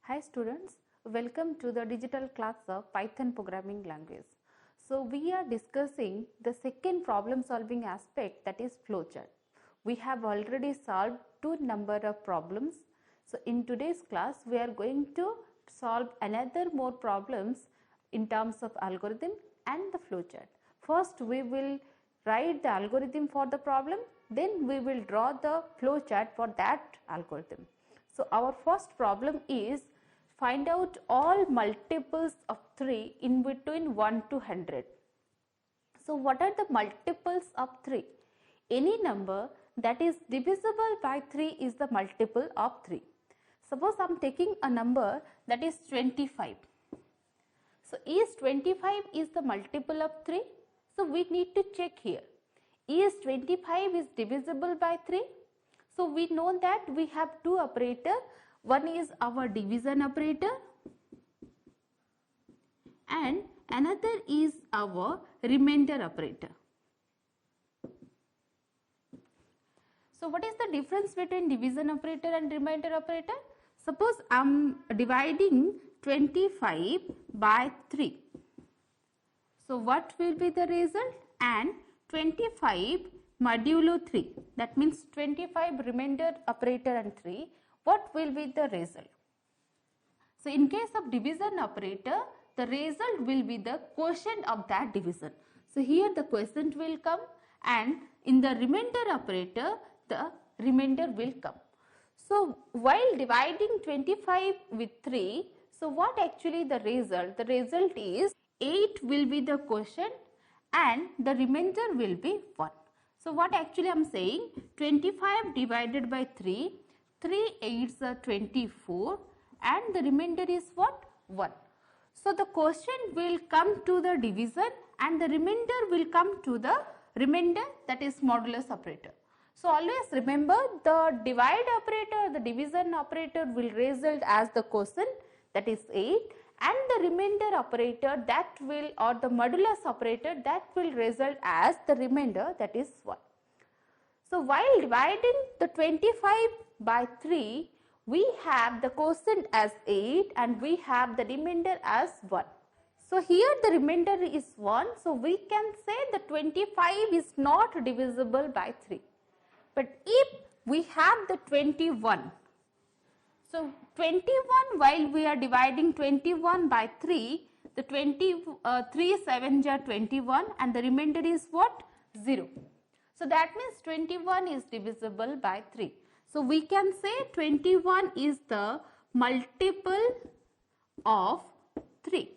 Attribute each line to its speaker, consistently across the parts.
Speaker 1: Hi students, welcome to the digital class of Python programming language. So we are discussing the second problem solving aspect, that is flowchart. We have already solved two number of problems. So in today's class we are going to solve another more problems in terms of algorithm and the flowchart. First we will write the algorithm for the problem, then we will draw the flowchart for that algorithm. So our first problem is find out all multiples of 3 in between 1 to 100. So what are the multiples of 3? Any number that is divisible by 3 is the multiple of 3. Suppose I am taking a number that is 25. So is 25 is the multiple of 3? So we need to check here. Is 25 is divisible by 3? So we know that we have two operators. One is our division operator and another is our remainder operator. So what is the difference between division operator and remainder operator? Suppose I am dividing 25 by 3. So what will be the result? And 25 modulo 3, that means 25 remainder operator and 3, what will be the result? So in case of division operator, the result will be the quotient of that division. So here the quotient will come, and in the remainder operator the remainder will come. So while dividing 25 with 3, so what actually the result? The result is 8 will be the quotient and the remainder will be 1. So what actually I am saying, 25 divided by 3, 3 8s are 24 and the remainder is what? 1. So the quotient will come to the division and the remainder will come to the remainder, that is modulus operator. So always remember, the divide operator, the division operator will result as the quotient, that is 8, and the remainder operator that will, or the modulus operator, that will result as the remainder, that is 1. So while dividing the 25 by 3, we have the quotient as 8 and we have the remainder as 1. So here the remainder is 1, so we can say the 25 is not divisible by 3. But if we have the 21, so 21, while we are dividing 21 by 3, the 3 7s are 21 and the remainder is what? 0. So that means 21 is divisible by 3. So we can say 21 is the multiple of 3.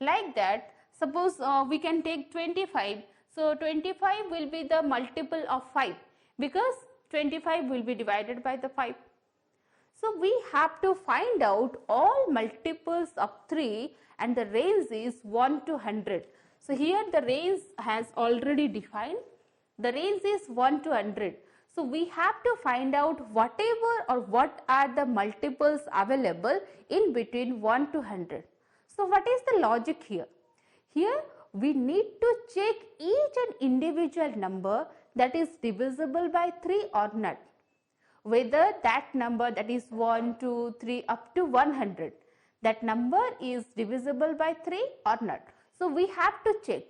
Speaker 1: Like that, suppose we can take 25. So 25 will be the multiple of 5 because 25 will be divided by the 5. So we have to find out all multiples of 3 and the range is 1 to 100. So here the range has already defined. The range is 1 to 100. So we have to find out whatever or what are the multiples available in between 1 to 100. So what is the logic here? Here we need to check each and individual number that is divisible by 3 or not. Whether that number, that is 1, 2, 3 up to 100, that number is divisible by 3 or not. So we have to check.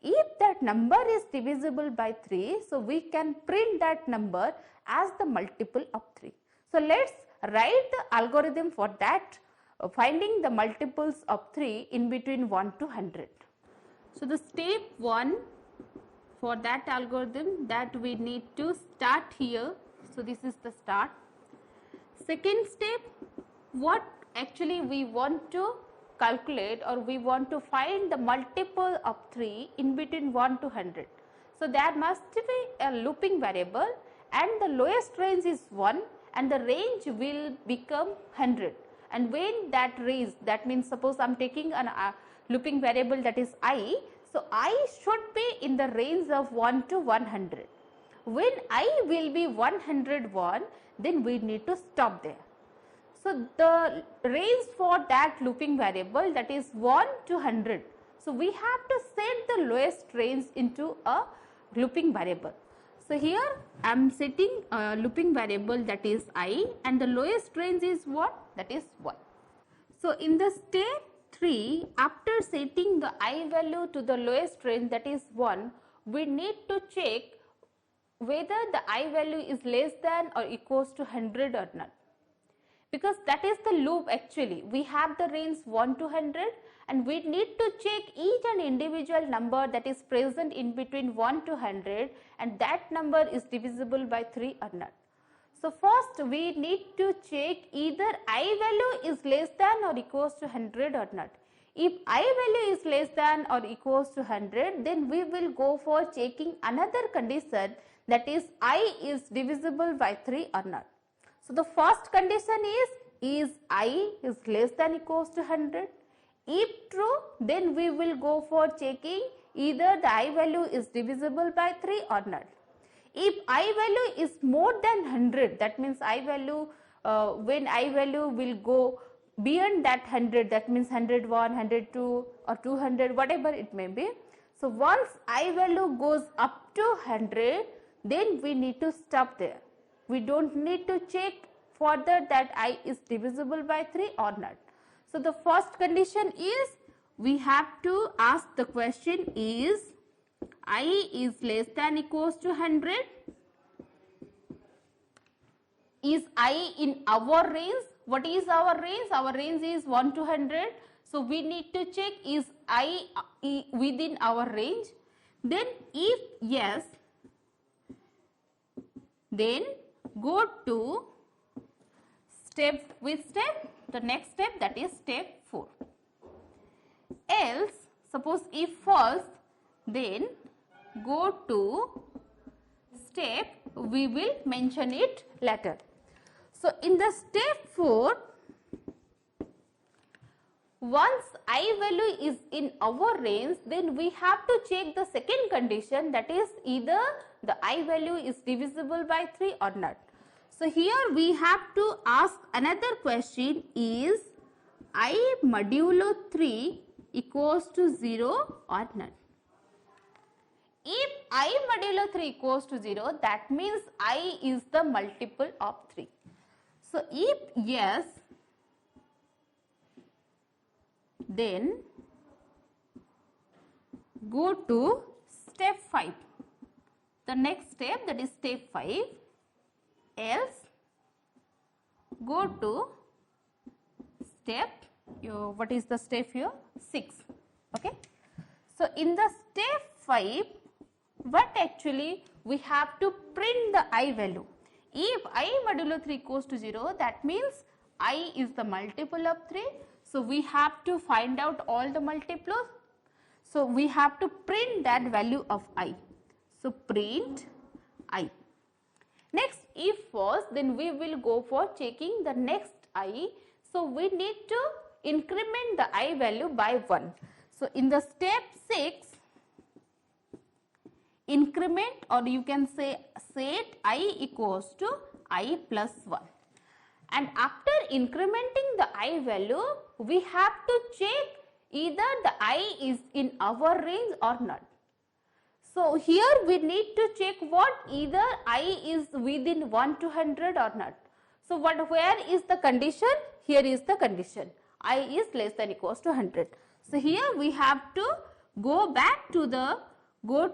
Speaker 1: If that number is divisible by 3, so we can print that number as the multiple of 3. So let's write the algorithm for that, finding the multiples of 3 in between 1 to 100. So the step 1 for that algorithm, that we need to start here. So this is the start. Second step, what actually we want to calculate, or we want to find the multiple of 3 in between 1 to 100. So there must be a looping variable and the lowest range is 1 and the range will become 100. And when that range, that means suppose I am taking a looping variable that is I, so I should be in the range of 1 to 100. When I will be 101, then we need to stop there. So the range for that looping variable, that is 1 to 100. So we have to set the lowest range into a looping variable. So here I am setting a looping variable that is I, and the lowest range is what? That is 1. So in the step 3, after setting the I value to the lowest range, that is 1, we need to check whether the I value is less than or equals to 100 or not. Because that is the loop actually. We have the range 1 to 100 and we need to check each and individual number that is present in between 1 to 100 and that number is divisible by 3 or not. So first we need to check either I value is less than or equals to 100 or not. If I value is less than or equals to 100, then we will go for checking another condition, that is I is divisible by 3 or not. So the first condition is I is less than equals to 100. If true, then we will go for checking either the I value is divisible by 3 or not. If I value is more than 100, that means I value, when I value will go beyond that 100, that means 101, 102 or 200, whatever it may be. So once I value goes up to 100, then we need to stop there. We don't need to check further that I is divisible by 3 or not. So the first condition is, we have to ask the question is I is less than equals to 100. Is I in our range? What is our range? Our range is 1 to 100. So we need to check is I within our range. Then if yes, then go to the next step, that is step 4. Else, suppose if false, then go to step, we will mention it later. So in the step 4, once I value is in our range, then we have to check the second condition, that is either the I value is divisible by 3 or not. So here we have to ask another question, is I modulo 3 equals to 0 or not. If I modulo 3 equals to 0, that means I is the multiple of 3. So if yes, then go to step 5. The next step, that is step 5. Else, go to step, what is the step here? 6. Okay. So in the step 5, what actually we have to print the I value. If I modulo 3 equals to 0, that means I is the multiple of 3. So we have to find out all the multiples. So we have to print that value of I. So print I. Next, if false, then we will go for checking the next I. So we need to increment the I value by 1. So in the step 6, increment, or you can say set I equals to I plus 1. And after incrementing the I value, we have to check either the I is in our range or not. So here we need to check what, either I is within 1 to 100 or not. So where is the condition? Here is the condition. I is less than equals to 100. So here we have to go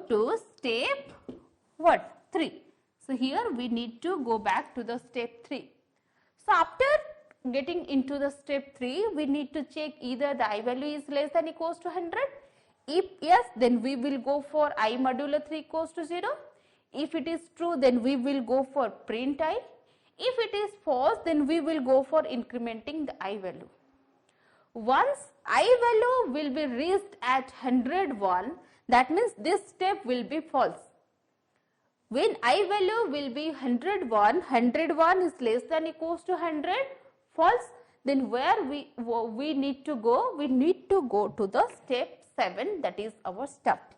Speaker 1: to step what? 3. So here we need to go back to the step 3. So after getting into the step 3, we need to check either the I value is less than equals to 100. If yes, then we will go for I modulo 3 equals to 0. If it is true, then we will go for print I. If it is false, then we will go for incrementing the I value. Once I value will be reached at 101, that means this step will be false. When I value will be 101 is less than equals to 100, false, then where we need to go? We need to go to the step 7, that is our stop.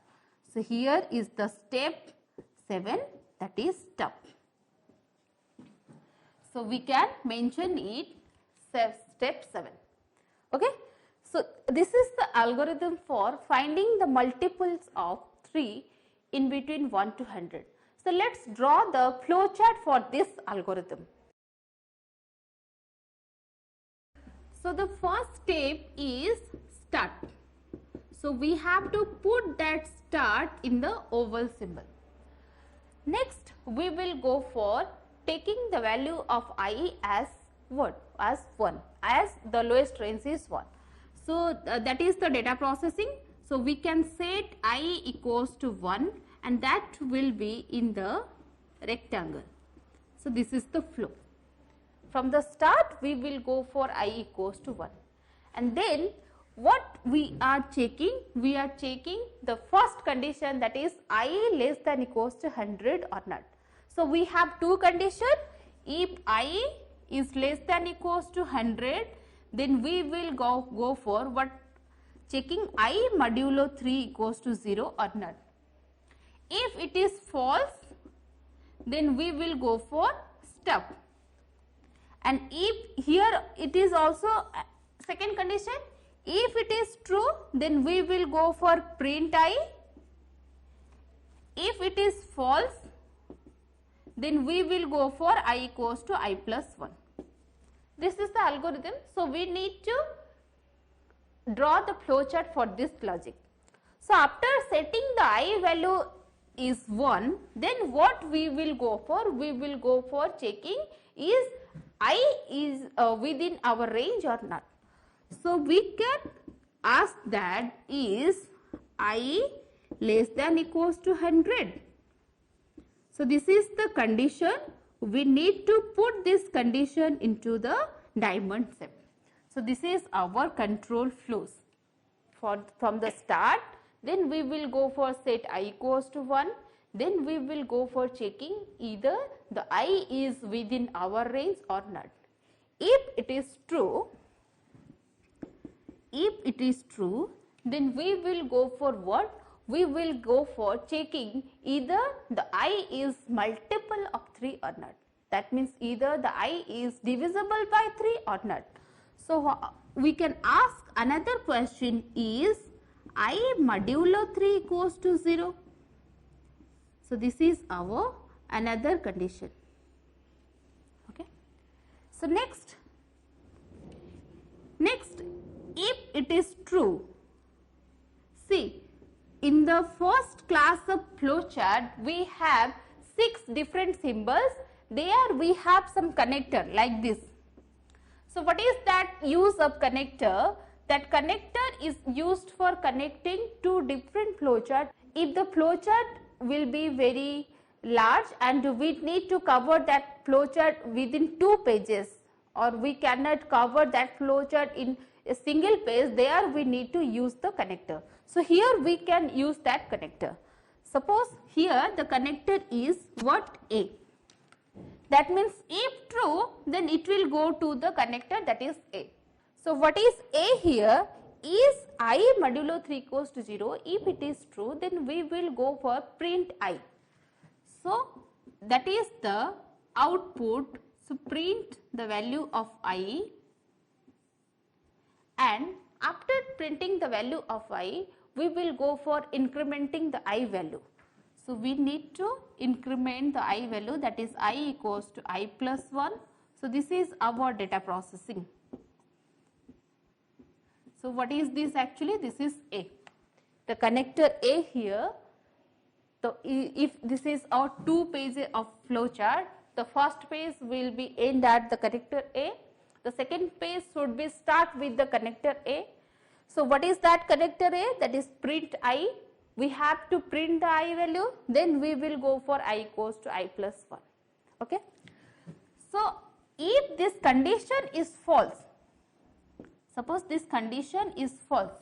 Speaker 1: So here is the step 7, that is stop. So we can mention it step 7. Okay. So this is the algorithm for finding the multiples of 3 in between 1 to 100. So let's draw the flowchart for this algorithm. So the first step is start. So we have to put that start in the oval symbol. Next we will go for taking the value of I as what? As 1, as the lowest range is 1. So that is the data processing. So we can set I equals to 1 and that will be in the rectangle. So this is the flow. From the start we will go for I equals to 1 and then what we are checking? We are checking the first condition, that is I less than equals to 100 or not. So we have two conditions. If I is less than equals to 100, then we will go for what? Checking I modulo 3 equals to 0 or not. If it is false, then we will go for stop. And if here it is also second condition, if it is true, then we will go for print I. If it is false, then we will go for I equals to I plus 1. This is the algorithm. So we need to draw the flowchart for this logic. So after setting the I value is 1, then what we will go for? We will go for checking is I is within our range or not. So we can ask that is I less than equals to 100. So this is the condition. We need to put this condition into the diamond shape. So this is our control flows. From the start, then we will go for set I equals to 1. Then we will go for checking either the I is within our range or not. If it is true, then we will go for what? We will go for checking either the I is multiple of 3 or not. That means either the I is divisible by 3 or not. So we can ask another question, is I modulo 3 equals to 0? So this is our another condition. Okay. So next, if it is true, see, in the first class of flowchart we have 6 different symbols. There we have some connector like this. So what is that use of connector? That connector is used for connecting two different flowchart. If the flowchart will be very large and we need to cover that flowchart within 2 pages, or we cannot cover that flowchart in a single page, there we need to use the connector. So here we can use that connector. Suppose here the connector is what? A. That means if true, then it will go to the connector, that is A. So what is A here? Is I modulo 3 equals to 0? If it is true, then we will go for print I. So that is the output. So print the value of I, and after printing the value of I, we will go for incrementing the I value. So we need to increment the I value, that is I equals to I plus 1. So this is our data processing. So what is this actually? This is A. The connector A here, so if this is our 2 pages of flowchart, the first page will be end at the connector A. The second page should be start with the connector A. So what is that connector A? That is print I. We have to print the I value, then we will go for I equals to I plus 1. Okay. So if this condition is false, suppose this condition is false,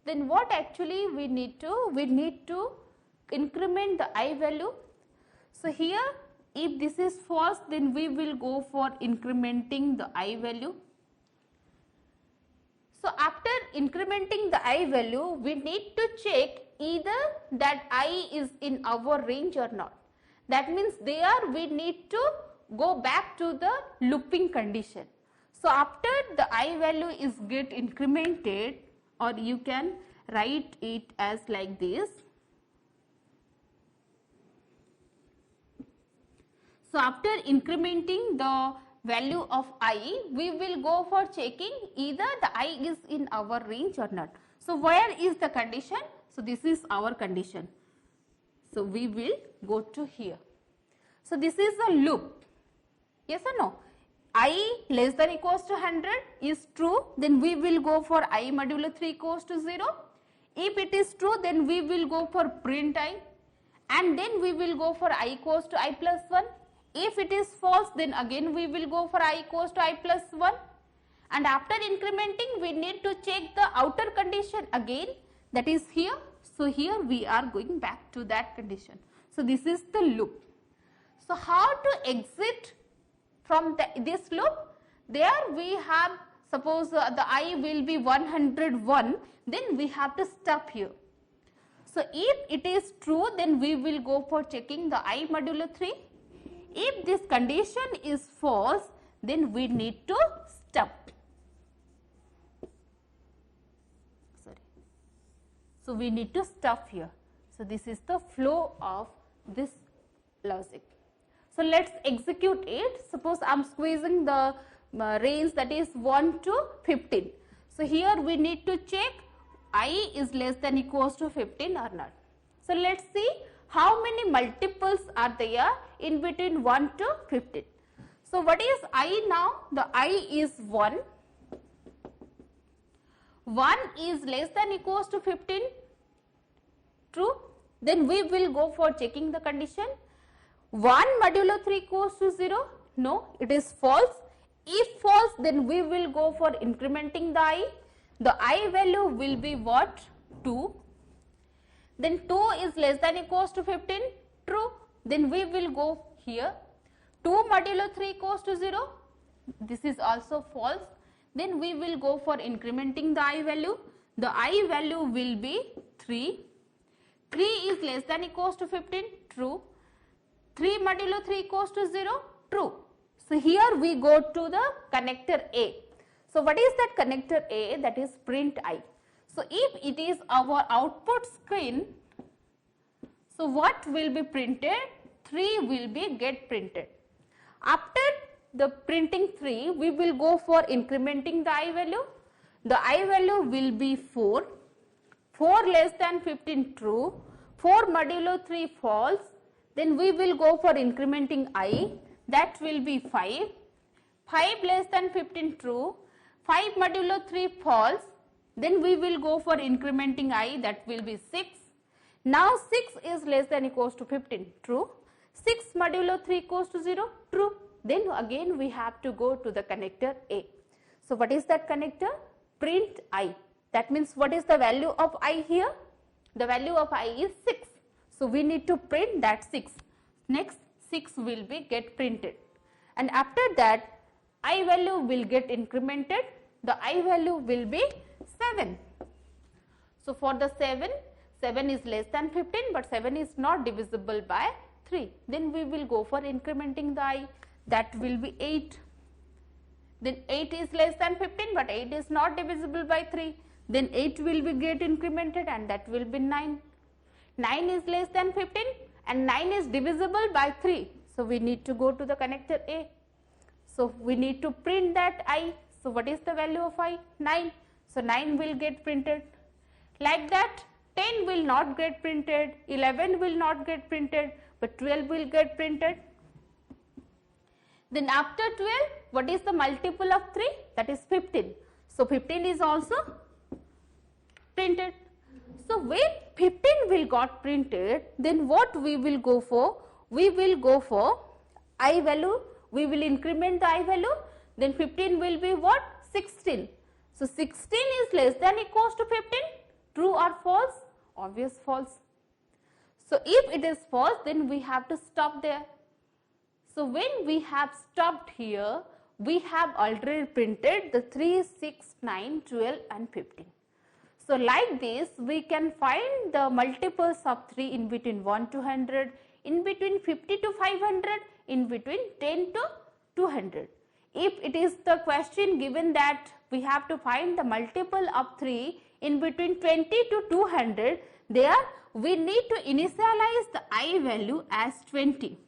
Speaker 1: then what actually we need to? We need to increment the I value. So here if this is false, then we will go for incrementing the I value. So after incrementing the I value, we need to check either that I is in our range or not. That means there we need to go back to the looping condition. So after the I value is get incremented, or you can write it as like this. So after incrementing the value of I, we will go for checking either the I is in our range or not. So where is the condition? So this is our condition. So we will go to here. So this is a loop. Yes or no? I less than equals to 100 is true, then we will go for I modulo 3 equals to 0. If it is true, then we will go for print I, and then we will go for I equals to I plus 1. If it is false, then again we will go for I equals to I plus 1, and after incrementing we need to check the outer condition again, that is here. So here we are going back to that condition. So this is the loop. So how to exit from this loop? There we have, suppose the I will be 101, then we have to stop here. So if it is true, then we will go for checking the I modulo 3. If this condition is false, then we need to stop. Sorry. So we need to stop here. So this is the flow of this logic. So let's execute it. Suppose I am squeezing the range, that is 1 to 15. So here we need to check I is less than equals to 15 or not. So let's see how many multiples are there in between 1 to 15. So what is I now? The I is 1. 1 is less than equals to 15. True. Then we will go for checking the condition. 1 modulo 3 equals to 0. No, it is false. If false, then we will go for incrementing the I. The I value will be what? 2. Then 2 is less than equals to 15. True. Then we will go here. 2 modulo 3 equals to 0. This is also false. Then we will go for incrementing the I value. The I value will be 3. 3 is less than equals to 15. True. 3 modulo 3 equals to 0. True. So here we go to the connector A. So what is that connector A? That is print I. So if it is our output screen, so what will be printed? 3 will be get printed. After the printing 3, we will go for incrementing the I value. The I value will be 4. 4 less than 15 true. 4 modulo 3 false. Then we will go for incrementing I. That will be 5. 5 less than 15 true. 5 modulo 3 false. Then we will go for incrementing I. That will be 6. Now 6 is less than equals to 15. True. 6 modulo 3 equals to 0. True. Then again we have to go to the connector A. So what is that connector? Print I. That means what is the value of I here? The value of I is 6. So we need to print that 6. Next 6 will be get printed. And after that I value will get incremented. The I value will be 7. So for the 7, 7 is less than 15, but 7 is not divisible by 3. Then we will go for incrementing the I. That will be 8. Then 8 is less than 15, but 8 is not divisible by 3. Then 8 will be get incremented, and that will be 9. 9 is less than 15 and 9 is divisible by 3. So we need to go to the connector A. So we need to print that I. So what is the value of I? 9. So 9 will get printed. Like that 10 will not get printed, 11 will not get printed, but 12 will get printed. Then after 12, what is the multiple of 3? That is 15. So 15 is also printed. So when 15 will got printed, then what we will go for? We will go for I value. We will increment the I value. Then 15 will be what? 16. So 16 is less than equals to 15. True or false? Obvious false. So if it is false, then we have to stop there. So when we have stopped here, we have already printed the 3, 6, 9, 12 and 15. So like this, we can find the multiples of 3 in between 1 to 100, in between 50 to 500, in between 10 to 200. If it is the question given that we have to find the multiple of 3 in between 20 to 200, there we need to initialize the I value as 20.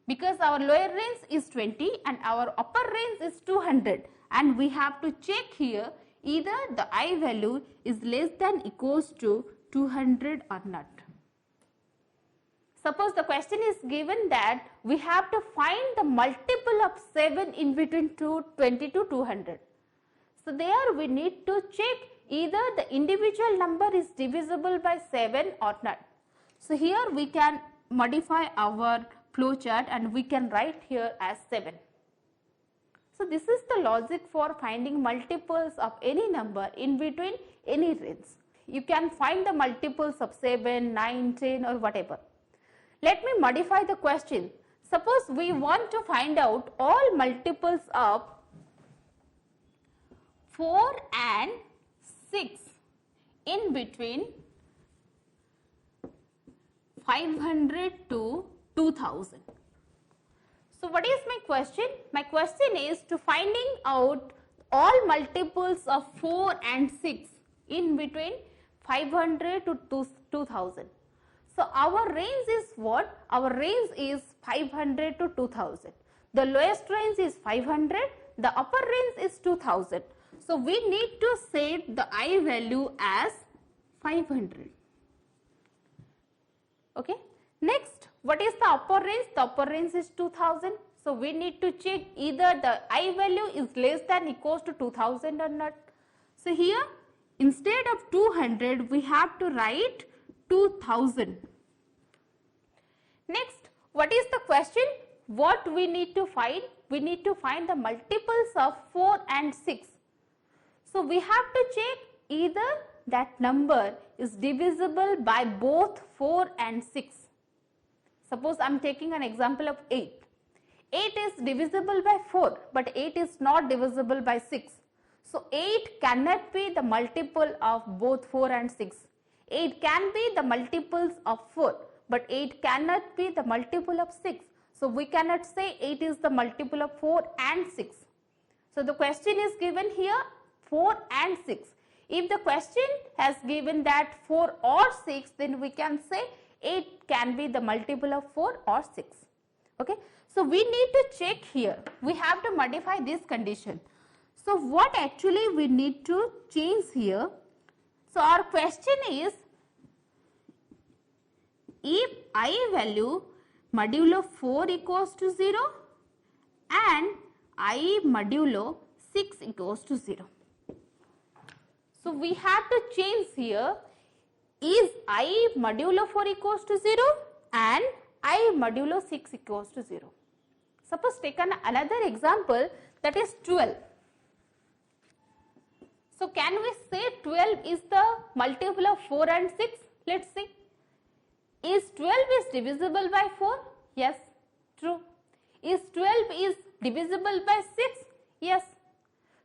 Speaker 1: because our lower range is 20 and our upper range is 200, and we have to check here either the I value is less than equals to 200 or not. Suppose the question is given that we have to find the multiple of 7 in between 20 to 200. So there we need to check either the individual number is divisible by 7 or not. So here we can modify our flow chart and we can write here as 7. So this is the logic for finding multiples of any number in between any range. You can find the multiples of 7, 9, 10 or whatever. Let me modify the question. Suppose we want to find out all multiples of 4 and 6 in between 500 to 2000. So what is my question? My question is to finding out all multiples of 4 and 6 in between 500 to 2000. So our range is what? Our range is 500 to 2000. The lowest range is 500, the upper range is 2000. So we need to set the I value as 500. Okay. Next, what is the upper range? The upper range is 2000. So we need to check either the I value is less than equals to 2000 or not. So here instead of 200 we have to write 2000. Next, what is the question? What we need to find? We need to find the multiples of 4 and 6. So we have to check either that number is divisible by both 4 and 6. Suppose I am taking an example of 8. 8 is divisible by 4, but 8 is not divisible by 6. So 8 cannot be the multiple of both 4 and 6. 8 can be the multiples of 4, but 8 cannot be the multiple of 6. So we cannot say 8 is the multiple of 4 and 6. So the question is given here 4 and 6. If the question has given that 4 or 6, then we can say 8 can be the multiple of 4 or 6. Okay. So we need to check here. We have to modify this condition. So what actually we need to change here? So our question is, if I value modulo 4 equals to 0 and I modulo 6 equals to 0. So we have to change here, is I modulo 4 equals to 0 and I modulo 6 equals to 0. Suppose take another example, that is 12. So can we say 12 is the multiple of 4 and 6? Let's see. Is 12 is divisible by 4? Yes, true. Is 12 is divisible by 6? Yes.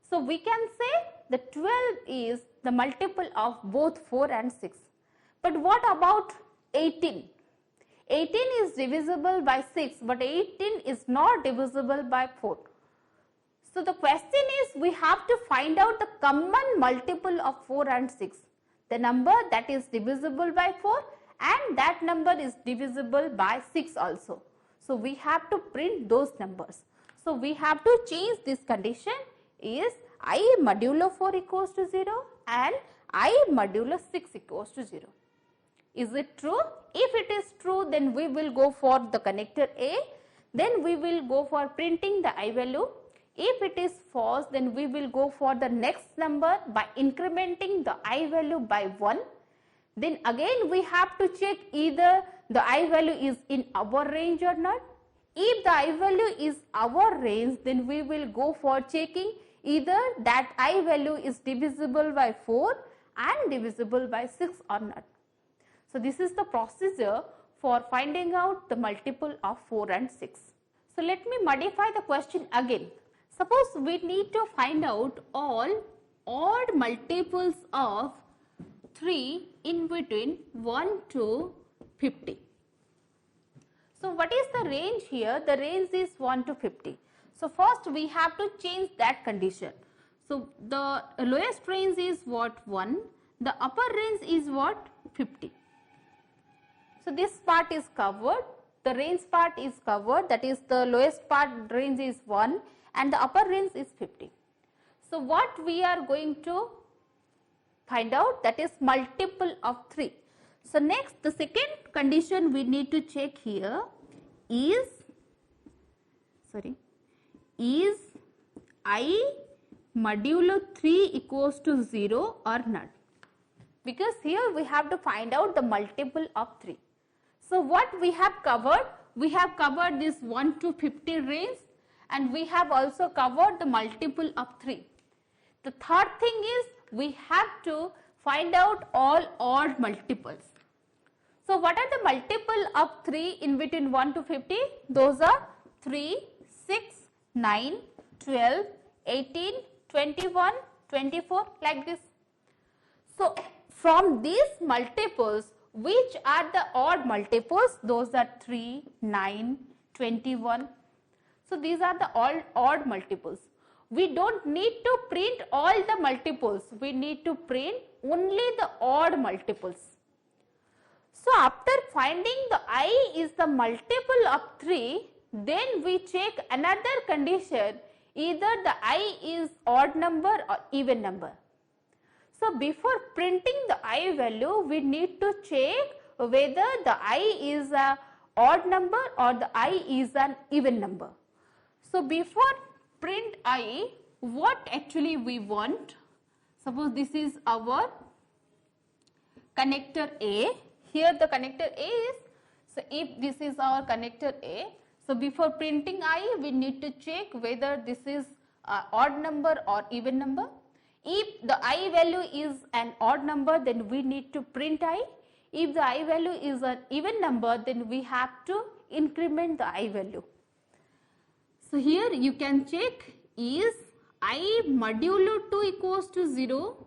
Speaker 1: So we can say the 12 is the multiple of both 4 and 6. But what about 18? 18 is divisible by 6, but 18 is not divisible by 4. So the question is, we have to find out the common multiple of 4 and 6. The number that is divisible by 4 and that number is divisible by 6 also. So we have to print those numbers. So we have to change this condition, is I modulo 4 equals to 0 and I modulo 6 equals to 0. Is it true? If it is true, then we will go for the connector A. Then we will go for printing the I value. If it is false, then we will go for the next number by incrementing the I value by 1. Then again we have to check either the I value is in our range or not. If the I value is our range, then we will go for checking either that I value is divisible by 4 and divisible by 6 or not. So this is the procedure for finding out the multiple of 4 and 6. So let me modify the question again. Suppose we need to find out all odd multiples of 3 in between 1 to 50. So what is the range here? The range is 1 to 50. So first we have to change that condition. So the lowest range is what? 1. The upper range is what? 50. So this part is covered. the range part is covered, that is the lowest part range is 1 and the upper range is 50. So what we are going to find out, that is multiple of 3. So next, the second condition we need to check here is I modulo 3 equals to 0 or not, because here we have to find out the multiple of 3. So what we have covered? We have covered this 1 to 50 range and we have also covered the multiple of 3. The third thing is we have to find out all odd multiples. So what are the multiple of 3 in between 1 to 50? Those are 3, 6, 9, 12, 18, 21, 24, like this. So from these multiples, which are the odd multiples? Those are 3, 9, 21. So these are the all odd multiples. We don't need to print all the multiples. We need to print only the odd multiples. So after finding the I is the multiple of 3, then we check another condition, either the I is odd number or even number. So before printing the I value, we need to check whether the I is a odd number or the I is an even number. So before print I, what actually we want? Suppose this is our connector A. Here the connector A is, so if this is our connector A, so before printing I, we need to check whether this is odd number or even number. If the I value is an odd number, then we need to print I. If the I value is an even number, then we have to increment the I value. So here you can check, is I modulo 2 equals to 0?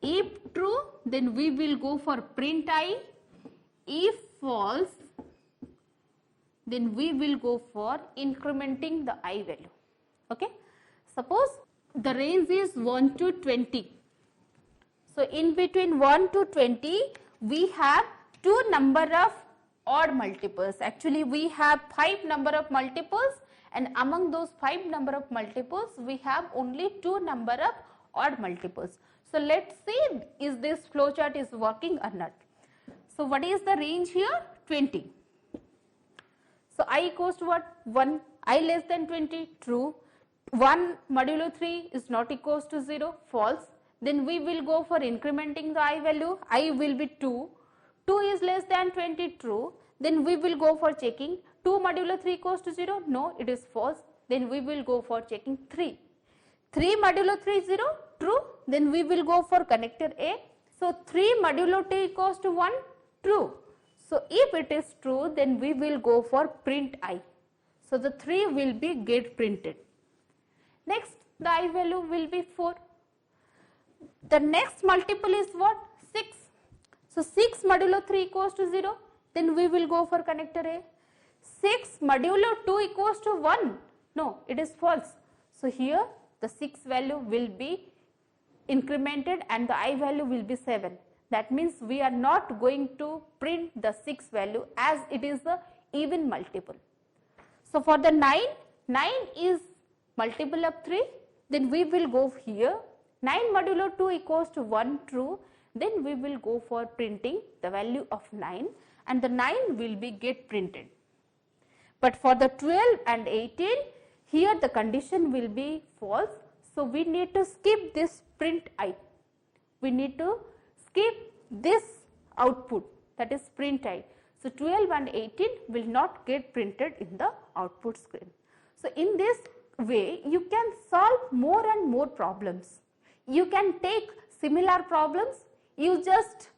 Speaker 1: If true, then we will go for print I. If false, then we will go for incrementing the I value. Okay. Suppose the range is 1 to 20. So in between 1 to 20, we have two number of odd multiples. Actually, we have 5 number of multiples, and among those 5 number of multiples, we have only 2 number of odd multiples. So let's see, is this flowchart is working or not. So what is the range here? 20. So I equals to what? 1. I less than 20, true. 1 modulo 3 is not equals to 0, false. Then we will go for incrementing the I value. I will be 2. 2 is less than 20, true. Then we will go for checking 2 modulo 3 equals to 0, no, it is false. Then we will go for checking 3. 3 modulo 3 0, true. Then we will go for connector A. So 3 modulo 2 equals to 1, true. So if it is true, then we will go for print I. So the 3 will be get printed. Next, the I value will be 4. The next multiple is what? 6. So 6 modulo 3 equals to 0. Then we will go for connector A. 6 modulo 2 equals to 1. No, it is false. So here the 6 value will be incremented and the I value will be 7. That means we are not going to print the 6 value as it is the even multiple. So for the 9, 9 is multiple of 3. Then we will go here. 9 modulo 2 equals to 1, true. Then we will go for printing the value of 9 and the 9 will be get printed. But for the 12 and 18, here the condition will be false. So we need to skip this print I. We need to skip this output, that is print I. So 12 and 18 will not get printed in the output screen. So in this way, you can solve more and more problems. You can take similar problems, you just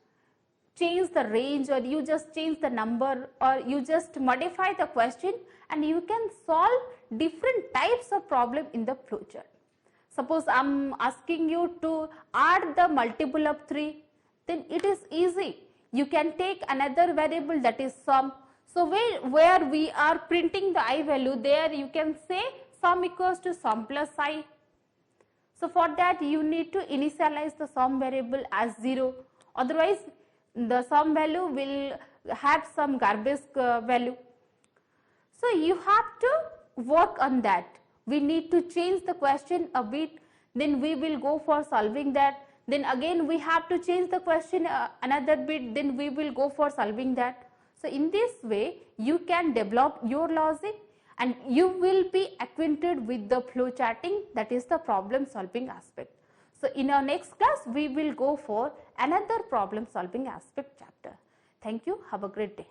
Speaker 1: change the range or you just change the number or you just modify the question and you can solve different types of problem in the flowchart. Suppose I am asking you to add the multiple of 3, then it is easy. You can take another variable, that is sum. So where we are printing the I value, there you can say sum equals to sum plus I. So for that you need to initialize the sum variable as 0. Otherwise the sum value will have some garbage value. So you have to work on that. We need to change the question a bit, then we will go for solving that. Then again we have to change the question another bit, then we will go for solving that. So in this way you can develop your logic and you will be acquainted with the flow charting, that is the problem solving aspect. So in our next class we will go for another problem solving aspect chapter. Thank you. Have a great day.